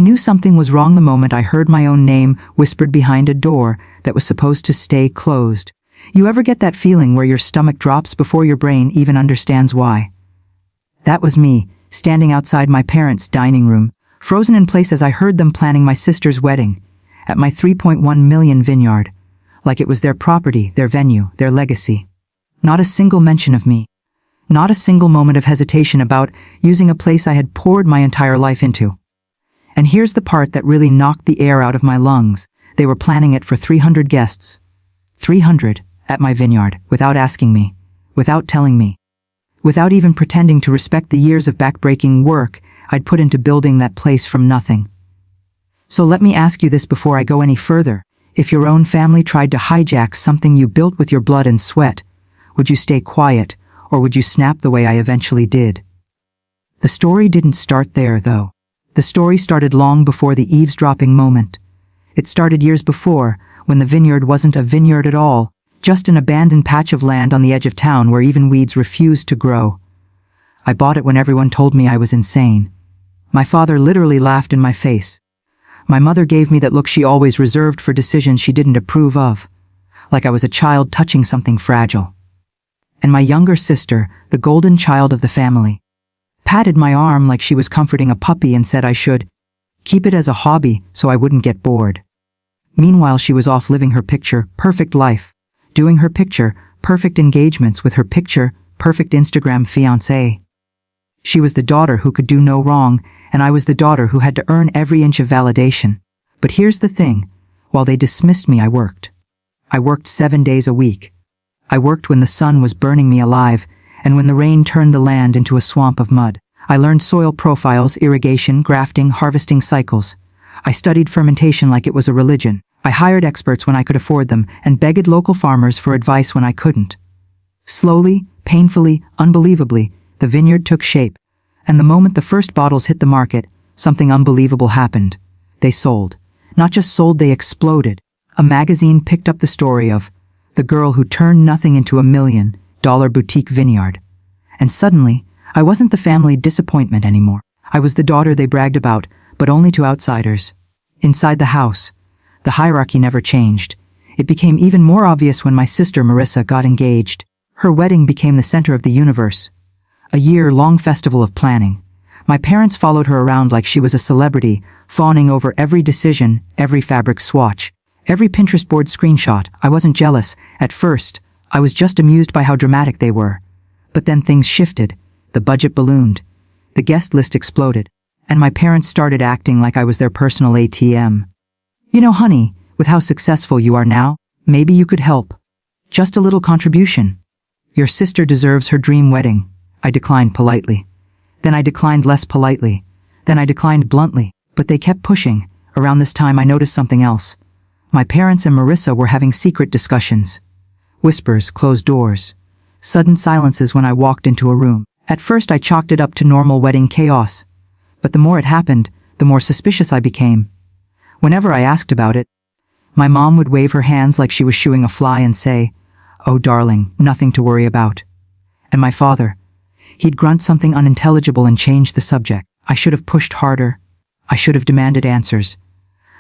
knew something was wrong the moment I heard my own name whispered behind a door that was supposed to stay closed. You ever get that feeling where your stomach drops before your brain even understands why? That was me, standing outside my parents' dining room, frozen in place as I heard them planning my sister's wedding, at my 3.1 million Vineyard, like it was their property, their venue, their legacy. Not a single mention of me. Not a single moment of hesitation about using a place I had poured my entire life into. And here's the part that really knocked the air out of my lungs. They were planning it for 300 guests. 300 at my Vineyard, without asking me, without telling me, without even pretending to respect the years of backbreaking work I'd put into building that place from nothing. So let me ask you this before I go any further. If your own family tried to hijack something you built with your blood and sweat, would you stay quiet, or would you snap the way I eventually did? The story didn't start there, though. The story started long before the eavesdropping moment. It started years before, when the Vineyard wasn't a vineyard at all, just an abandoned patch of land on the edge of town where even weeds refused to grow. I bought it when everyone told me I was insane. My father literally laughed in my face. My mother gave me that look she always reserved for decisions she didn't approve of, like I was a child touching something fragile. And my younger sister, the golden child of the family, patted my arm like she was comforting a puppy and said I should keep it as a hobby so I wouldn't get bored. Meanwhile, she was off living her picture-perfect life, doing her picture-perfect engagements with her picture-perfect Instagram fiancé. She was the daughter who could do no wrong, and I was the daughter who had to earn every inch of validation. But here's the thing, while they dismissed me, I worked. I worked 7 days a week. I worked when the sun was burning me alive, and when the rain turned the land into a swamp of mud. I learned soil profiles, irrigation, grafting, harvesting cycles. I studied fermentation like it was a religion. I hired experts when I could afford them, and begged local farmers for advice when I couldn't. Slowly, painfully, unbelievably, the vineyard took shape. And the moment the first bottles hit the market, something unbelievable happened. They sold. Not just sold, they exploded. A magazine picked up the story of the girl who turned nothing into $1 million boutique vineyard. And suddenly, I wasn't the family disappointment anymore. I was the daughter they bragged about, but only to outsiders. Inside the house, the hierarchy never changed. It became even more obvious when my sister Marissa got engaged. Her wedding became the center of the universe. A year-long festival of planning. My parents followed her around like she was a celebrity, fawning over every decision, every fabric swatch, every Pinterest board screenshot. I wasn't jealous. At first, I was just amused by how dramatic they were. But then things shifted. The budget ballooned. The guest list exploded. And my parents started acting like I was their personal ATM. You know, honey, with how successful you are now, maybe you could help. Just a little contribution. Your sister deserves her dream wedding. I declined politely. Then I declined less politely. Then I declined bluntly. But they kept pushing. Around this time I noticed something else. My parents and Marissa were having secret discussions. Whispers, closed doors. Sudden silences when I walked into a room. At first I chalked it up to normal wedding chaos. But the more it happened, the more suspicious I became. Whenever I asked about it, my mom would wave her hands like she was shooing a fly and say, "Oh darling, nothing to worry about." And my father, he'd grunt something unintelligible and change the subject. I should have pushed harder. I should have demanded answers.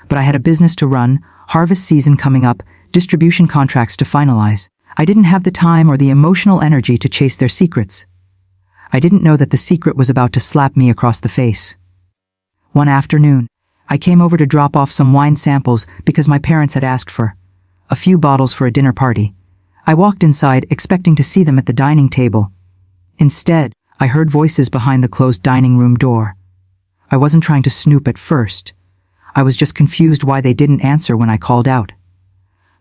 But I had a business to run, harvest season coming up, distribution contracts to finalize. I didn't have the time or the emotional energy to chase their secrets. I didn't know that the secret was about to slap me across the face. One afternoon, I came over to drop off some wine samples because my parents had asked for a few bottles for a dinner party. I walked inside expecting to see them at the dining table. Instead, I heard voices behind the closed dining room door. I wasn't trying to snoop at first. I was just confused why they didn't answer when I called out.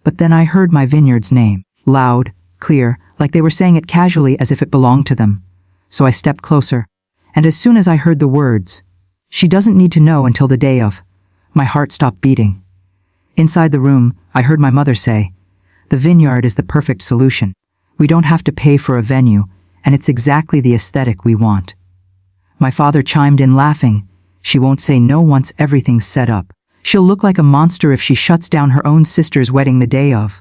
But then I heard my vineyard's name, loud, clear, like they were saying it casually as if it belonged to them. So I stepped closer, and as soon as I heard the words, "She doesn't need to know until the day of," my heart stopped beating. Inside the room, I heard my mother say, "The vineyard is the perfect solution. We don't have to pay for a venue, and it's exactly the aesthetic we want." My father chimed in laughing, "She won't say no once everything's set up. She'll look like a monster if she shuts down her own sister's wedding the day of."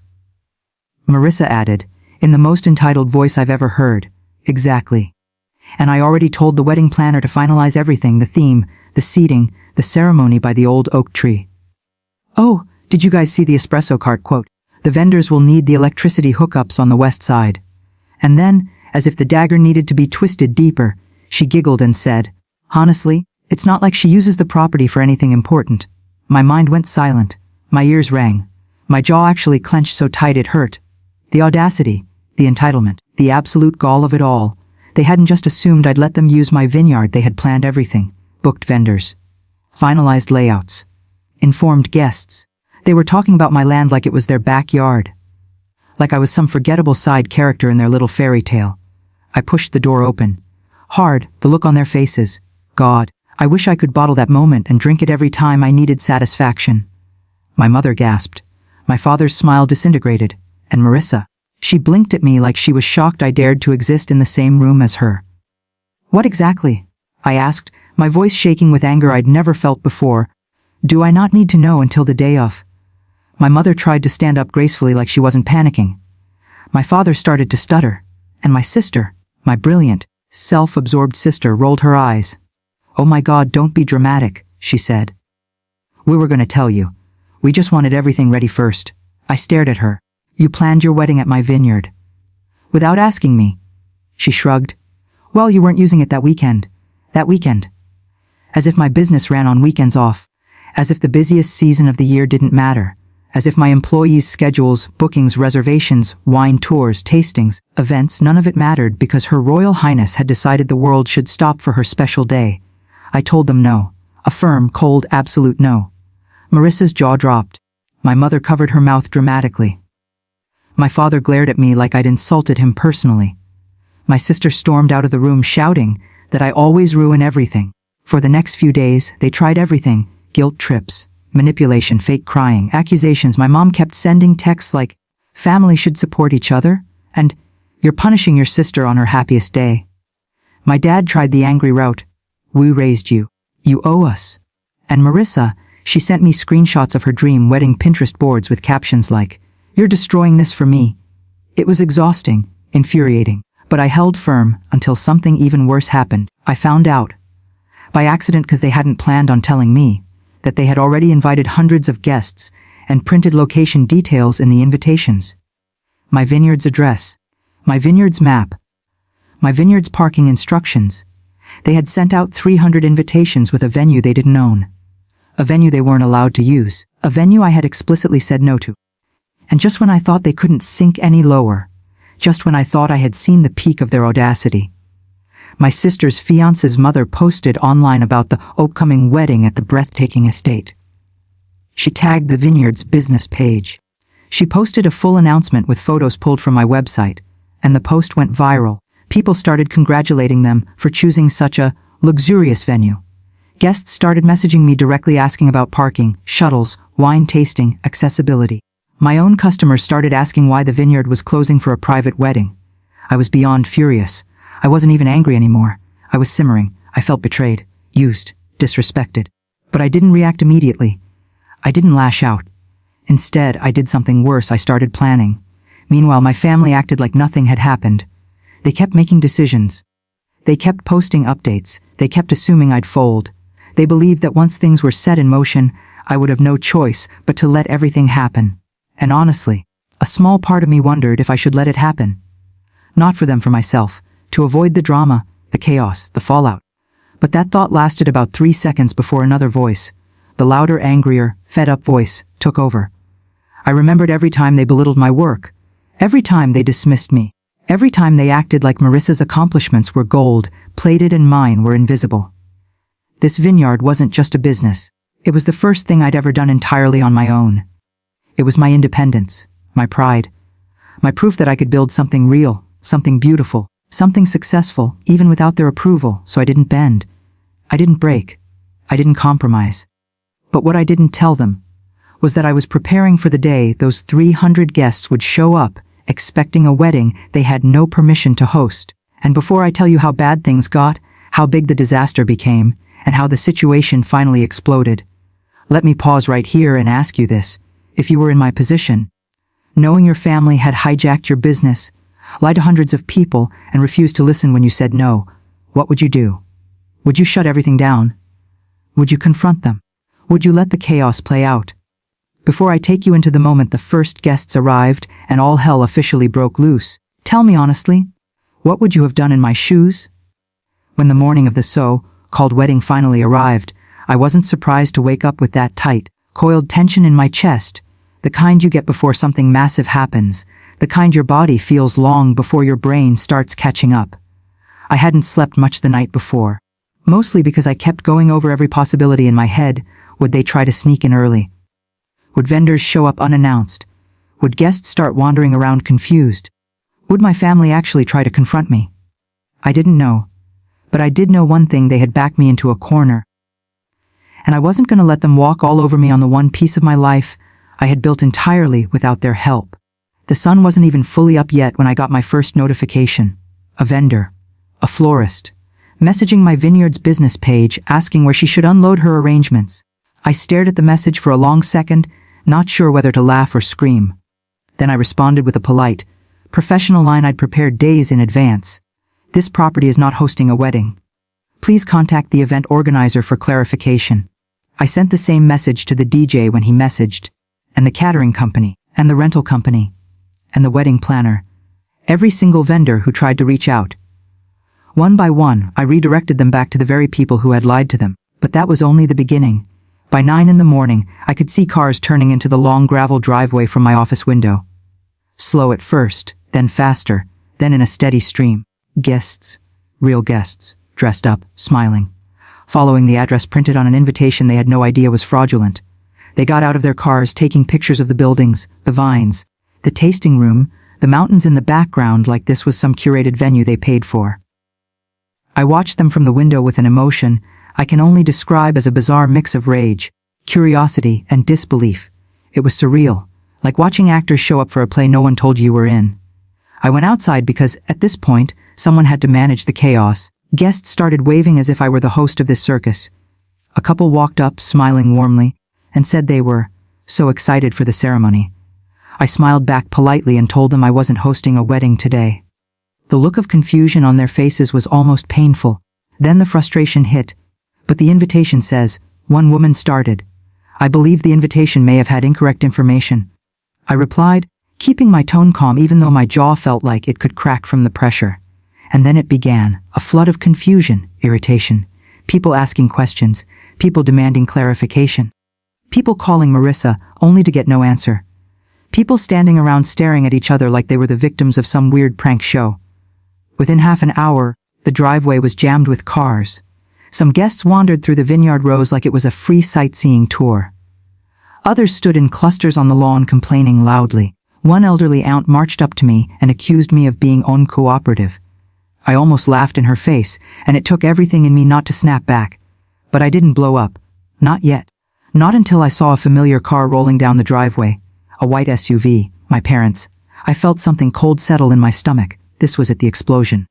Marissa added, in the most entitled voice I've ever heard, "Exactly. And I already told the wedding planner to finalize everything, the theme, the seating, the ceremony by the old oak tree. "Oh, did you guys see the espresso cart?" quote. "The vendors will need the electricity hookups on the west side." And then, as if the dagger needed to be twisted deeper, she giggled and said, "Honestly, it's not like she uses the property for anything important." My mind went silent. My ears rang. My jaw actually clenched so tight it hurt. The audacity, the entitlement, the absolute gall of it all. They hadn't just assumed I'd let them use my vineyard, they had planned everything. Booked vendors. Finalized layouts. Informed guests. They were talking about my land like it was their backyard. Like I was some forgettable side character in their little fairy tale. I pushed the door open. Hard, the look on their faces. God, I wish I could bottle that moment and drink it every time I needed satisfaction. My mother gasped. My father's smile disintegrated. And Marissa. She blinked at me like she was shocked I dared to exist in the same room as her. "What exactly?" I asked, my voice shaking with anger I'd never felt before. "Do I not need to know until the day of?" My mother tried to stand up gracefully like she wasn't panicking. My father started to stutter, and my sister, my brilliant, self-absorbed sister, rolled her eyes. "Oh my God, don't be dramatic," she said. "We were going to tell you. We just wanted everything ready first." I stared at her. "You planned your wedding at my vineyard." "Without asking me." She shrugged. "Well, you weren't using it that weekend. That weekend." As if my business ran on weekends off. As if the busiest season of the year didn't matter. As if my employees' schedules, bookings, reservations, wine tours, tastings, events, none of it mattered because Her Royal Highness had decided the world should stop for her special day. I told them no. A firm, cold, absolute no. Marissa's jaw dropped. My mother covered her mouth dramatically. My father glared at me like I'd insulted him personally. My sister stormed out of the room shouting that I always ruin everything. For the next few days, they tried everything. Guilt trips, manipulation, fake crying, accusations. My mom kept sending texts like, "Family should support each other," and "You're punishing your sister on her happiest day." My dad tried the angry route. "We raised you. You owe us." And Marissa, she sent me screenshots of her dream wedding Pinterest boards with captions like, "You're destroying this for me." It was exhausting, infuriating, but I held firm until something even worse happened. I found out, by accident because they hadn't planned on telling me, that they had already invited hundreds of guests and printed location details in the invitations. My vineyard's address, my vineyard's map, my vineyard's parking instructions. They had sent out 300 invitations with a venue they didn't own. A venue they weren't allowed to use. A venue I had explicitly said no to. And just when I thought they couldn't sink any lower, just when I thought I had seen the peak of their audacity, my sister's fiance's mother posted online about the upcoming wedding at the breathtaking estate. She tagged the vineyard's business page. She posted a full announcement with photos pulled from my website, and the post went viral. People started congratulating them for choosing such a luxurious venue. Guests started messaging me directly asking about parking, shuttles, wine tasting, accessibility. My own customers started asking why the vineyard was closing for a private wedding. I was beyond furious. I wasn't even angry anymore. I was simmering. I felt betrayed, used, disrespected. But I didn't react immediately. I didn't lash out. Instead, I did something worse. I started planning. Meanwhile, my family acted like nothing had happened. They kept making decisions. They kept posting updates. They kept assuming I'd fold. They believed that once things were set in motion, I would have no choice but to let everything happen. And honestly, a small part of me wondered if I should let it happen. Not for them, for myself. To avoid the drama, the chaos, the fallout. But that thought lasted about 3 seconds before another voice, the louder, angrier, fed-up voice, took over. I remembered every time they belittled my work, every time they dismissed me, every time they acted like Marissa's accomplishments were gold-plated and mine were invisible. This vineyard wasn't just a business. It was the first thing I'd ever done entirely on my own. It was my independence, my pride, my proof that I could build something real, something beautiful, something successful, even without their approval, so I didn't bend. I didn't break. I didn't compromise. But what I didn't tell them was that I was preparing for the day those 300 guests would show up, expecting a wedding they had no permission to host. And before I tell you how bad things got, how big the disaster became, and how the situation finally exploded, let me pause right here and ask you this. If you were in my position, knowing your family had hijacked your business, lied to hundreds of people, and refused to listen when you said no, what would you do? Would you shut everything down? Would you confront them? Would you let the chaos play out? Before I take you into the moment the first guests arrived and all hell officially broke loose, tell me honestly, what would you have done in my shoes? When the morning of the so-called wedding finally arrived, I wasn't surprised to wake up with that tight, coiled tension in my chest, the kind you get before something massive happens, the kind your body feels long before your brain starts catching up. I hadn't slept much the night before, mostly because I kept going over every possibility in my head. Would they try to sneak in early? Would vendors show up unannounced? Would guests start wandering around confused? Would my family actually try to confront me? I didn't know. But I did know one thing: they had backed me into a corner. And I wasn't going to let them walk all over me on the one piece of my life I had built entirely without their help. The sun wasn't even fully up yet when I got my first notification. A vendor, a florist, messaging my Vineyard's business page asking where she should unload her arrangements. I stared at the message for a long second, not sure whether to laugh or scream. Then I responded with a polite, professional line I'd prepared days in advance. This property is not hosting a wedding. Please contact the event organizer for clarification. I sent the same message to the DJ when he messaged, and the catering company, and the rental company, and the wedding planner. Every single vendor who tried to reach out. One by one, I redirected them back to the very people who had lied to them. But that was only the beginning. By 9 in the morning, I could see cars turning into the long gravel driveway from my office window. Slow at first, then faster, then in a steady stream. Guests, real guests, dressed up, smiling, following the address printed on an invitation they had no idea was fraudulent. They got out of their cars taking pictures of the buildings, the vines, the tasting room, the mountains in the background like this was some curated venue they paid for. I watched them from the window with an emotion I can only describe as a bizarre mix of rage, curiosity, and disbelief. It was surreal, like watching actors show up for a play no one told you were in. I went outside because, at this point, someone had to manage the chaos. Guests started waving as if I were the host of this circus. A couple walked up, smiling warmly, and said they were so excited for the ceremony. I smiled back politely and told them I wasn't hosting a wedding today. The look of confusion on their faces was almost painful. Then the frustration hit. But the invitation says, one woman started. I believe the invitation may have had incorrect information. I replied, keeping my tone calm even though my jaw felt like it could crack from the pressure. And then it began, a flood of confusion, irritation, people asking questions, people demanding clarification, people calling Marissa only to get no answer, people standing around staring at each other like they were the victims of some weird prank show. Within half an hour, the driveway was jammed with cars. Some guests wandered through the Vineyard rows like it was a free sightseeing tour. Others stood in clusters on the lawn complaining loudly. One elderly aunt marched up to me and accused me of being uncooperative. I almost laughed in her face, and it took everything in me not to snap back. But I didn't blow up. Not yet. Not until I saw a familiar car rolling down the driveway. A white SUV, my parents'. I felt something cold settle in my stomach. This was at the explosion.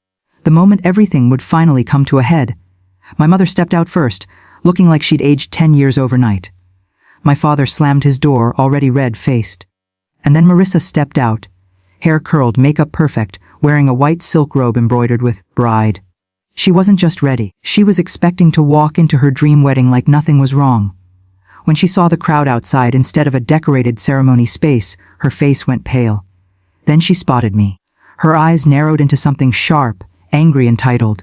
The moment everything would finally come to a head. My mother stepped out first, looking like she'd aged 10 years overnight. My father slammed his door, already red-faced. And then Marissa stepped out, hair curled, makeup perfect, wearing a white silk robe embroidered with bride. She wasn't just ready, she was expecting to walk into her dream wedding like nothing was wrong. When she saw the crowd outside instead of a decorated ceremony space, her face went pale. Then she spotted me. Her eyes narrowed into something sharp, angry, entitled.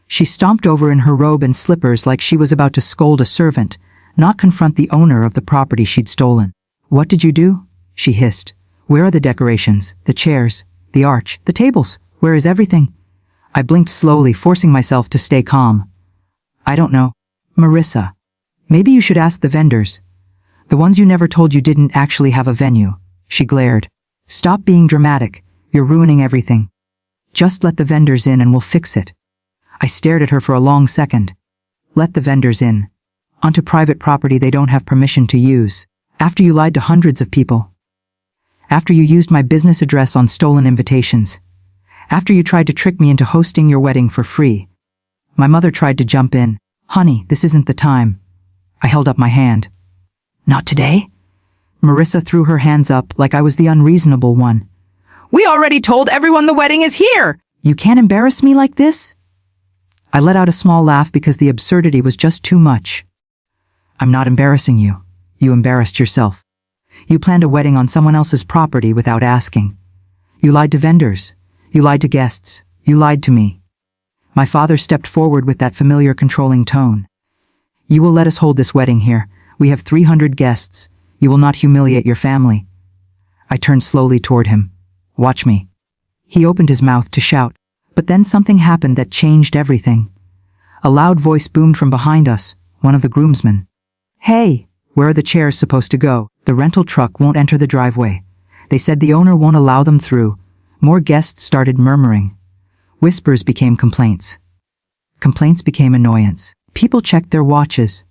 She stomped over in her robe and slippers like she was about to scold a servant, not confront the owner of the property she'd stolen. "What did you do?" she hissed. "Where are the decorations, the chairs, the arch, the tables? Where is everything?" I blinked slowly, forcing myself to stay calm. "I don't know. Marissa. Maybe you should ask the vendors. The ones you never told you didn't actually have a venue." She glared. "Stop being dramatic. You're ruining everything. Just let the vendors in and we'll fix it." I stared at her for a long second. Let the vendors in. Onto private property they don't have permission to use. After you lied to hundreds of people. After you used my business address on stolen invitations. After you tried to trick me into hosting your wedding for free. My mother tried to jump in. "Honey, this isn't the time." I held up my hand. "Not today?" Marissa threw her hands up like I was the unreasonable one. "We already told everyone the wedding is here! You can't embarrass me like this?" I let out a small laugh because the absurdity was just too much. I'm not embarrassing you. You embarrassed yourself. You planned a wedding on someone else's property without asking. You lied to vendors. You lied to guests. You lied to me. My father stepped forward with that familiar controlling tone. You will let us hold this wedding here. We have 300 guests. You will not humiliate your family. I turned slowly toward him. Watch me. He opened his mouth to shout, but then something happened that changed everything. A loud voice boomed from behind us, one of the groomsmen. Hey, where are the chairs supposed to go? The rental truck won't enter the driveway. They said the owner won't allow them through. More guests started murmuring. Whispers became complaints. Complaints became annoyance. People checked their watches.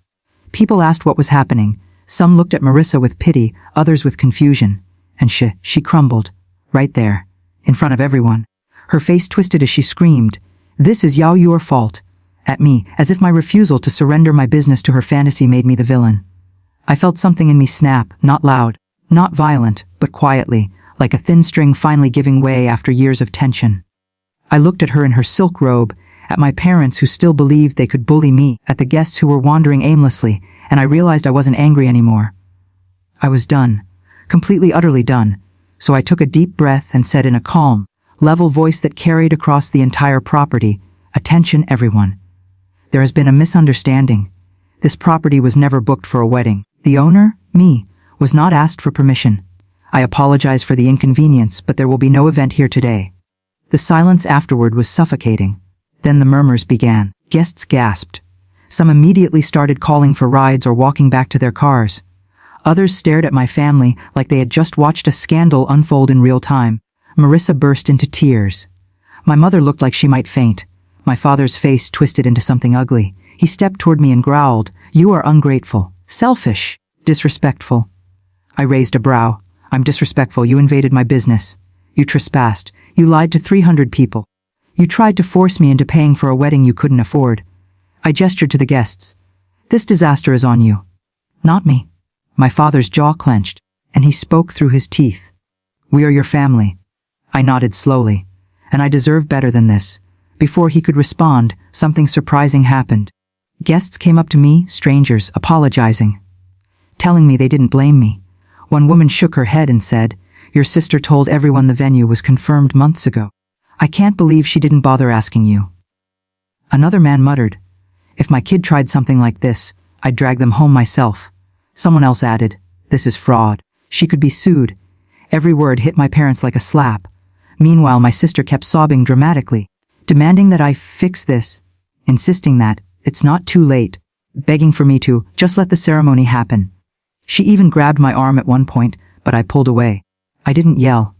People asked what was happening. Some looked at Marissa with pity, others with confusion. And she crumbled. Right there. In front of everyone. Her face twisted as she screamed, "This is your fault." At me, as if my refusal to surrender my business to her fantasy made me the villain. I felt something in me snap, not loud, not violent, but quietly, like a thin string finally giving way after years of tension. I looked at her in her silk robe, at my parents who still believed they could bully me, at the guests who were wandering aimlessly, and I realized I wasn't angry anymore. I was done, completely utterly done, so I took a deep breath and said in a calm, level voice that carried across the entire property, "Attention everyone. There has been a misunderstanding. This property was never booked for a wedding. The owner, me, was not asked for permission. I apologize for the inconvenience, but there will be no event here today." The silence afterward was suffocating. Then the murmurs began. Guests gasped. Some immediately started calling for rides or walking back to their cars. Others stared at my family like they had just watched a scandal unfold in real time. Marissa burst into tears. My mother looked like she might faint. My father's face twisted into something ugly. He stepped toward me and growled, "You are ungrateful, selfish, disrespectful." I raised a brow. "I'm disrespectful. You invaded my business. You trespassed. You lied to 300 people. You tried to force me into paying for a wedding you couldn't afford." I gestured to the guests. "This disaster is on you, not me." My father's jaw clenched, and he spoke through his teeth. "We are your family." I nodded slowly. "And I deserve better than this." Before he could respond, something surprising happened. Guests came up to me, strangers, apologizing, telling me they didn't blame me. One woman shook her head and said, "Your sister told everyone the venue was confirmed months ago. I can't believe she didn't bother asking you." Another man muttered, "If my kid tried something like this, I'd drag them home myself." Someone else added, "This is fraud. She could be sued." Every word hit my parents like a slap. Meanwhile, my sister kept sobbing dramatically, demanding that I fix this, insisting that it's not too late, begging for me to just let the ceremony happen. She even grabbed my arm at one point, but I pulled away. I didn't yell.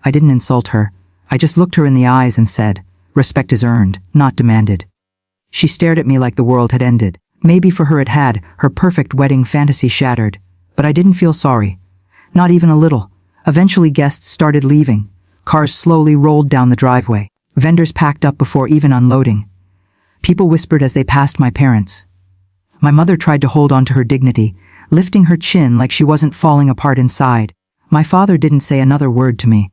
I didn't insult her. I just looked her in the eyes and said, "Respect is earned, not demanded." She stared at me like the world had ended. Maybe for her it had, her perfect wedding fantasy shattered. But I didn't feel sorry. Not even a little. Eventually guests started leaving. Cars slowly rolled down the driveway. Vendors packed up before even unloading. People whispered as they passed my parents. My mother tried to hold on to her dignity, lifting her chin like she wasn't falling apart inside. My father didn't say another word to me.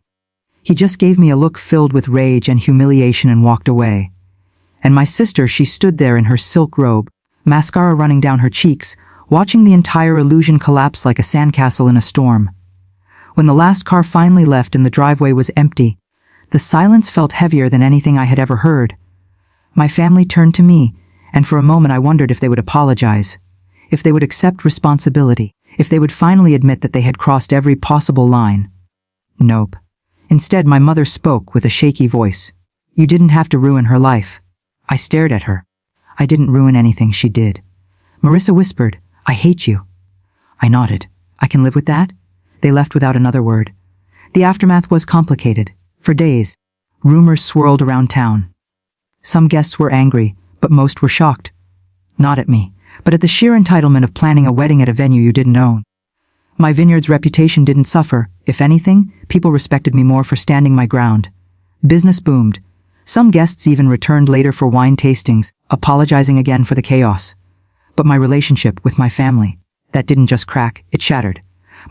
He just gave me a look filled with rage and humiliation and walked away. And my sister, she stood there in her silk robe, mascara running down her cheeks, watching the entire illusion collapse like a sandcastle in a storm. When the last car finally left and the driveway was empty, the silence felt heavier than anything I had ever heard. My family turned to me, and for a moment I wondered if they would apologize, if they would accept responsibility, if they would finally admit that they had crossed every possible line. Nope. Instead, my mother spoke with a shaky voice. "You didn't have to ruin her life." I stared at her. "I didn't ruin anything, she did." Marissa whispered, "I hate you." I nodded. "I can live with that?" They left without another word. The aftermath was complicated. For days, rumors swirled around town. Some guests were angry, but most were shocked. Not at me, but at the sheer entitlement of planning a wedding at a venue you didn't own. My Vineyard's reputation didn't suffer. If anything, people respected me more for standing my ground. Business boomed. Some guests even returned later for wine tastings, apologizing again for the chaos. But my relationship with my family, that didn't just crack, it shattered.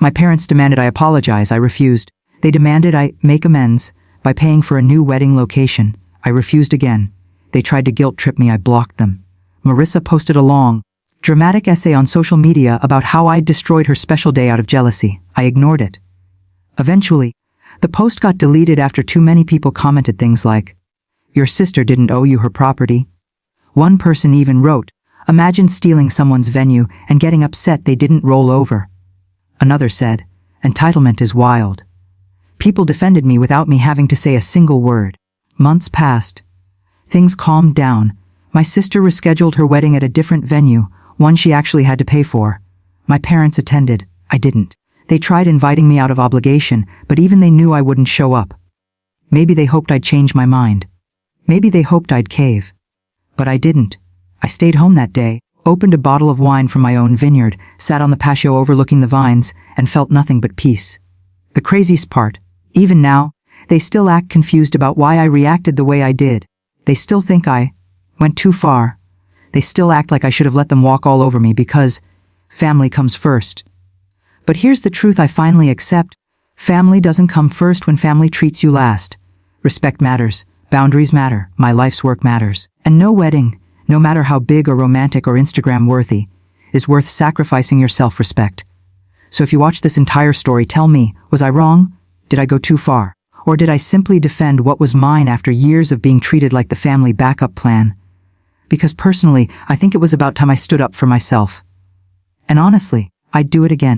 My parents demanded I apologize. I refused. They demanded I make amends by paying for a new wedding location. I refused again. They tried to guilt trip me. I blocked them. Marissa posted a long, dramatic essay on social media about how I'd destroyed her special day out of jealousy. I ignored it. Eventually, the post got deleted after too many people commented things like, "Your sister didn't owe you her property." One person even wrote, "Imagine stealing someone's venue and getting upset they didn't roll over." Another said, "Entitlement is wild." People defended me without me having to say a single word. Months passed. Things calmed down. My sister rescheduled her wedding at a different venue, one she actually had to pay for. My parents attended. I didn't. They tried inviting me out of obligation, but even they knew I wouldn't show up. Maybe they hoped I'd change my mind. Maybe they hoped I'd cave. But I didn't. I stayed home that day, opened a bottle of wine from my own vineyard, sat on the patio overlooking the vines, and felt nothing but peace. The craziest part, even now, they still act confused about why I reacted the way I did. They still think I went too far. They still act like I should have let them walk all over me because family comes first. But here's the truth I finally accept. Family doesn't come first when family treats you last. Respect matters. Boundaries matter. My life's work matters. And no wedding, no matter how big or romantic or Instagram-worthy, is worth sacrificing your self-respect. So if you watch this entire story, tell me, was I wrong? Did I go too far? Or did I simply defend what was mine after years of being treated like the family backup plan? Because personally, I think it was about time I stood up for myself. And honestly, I'd do it again.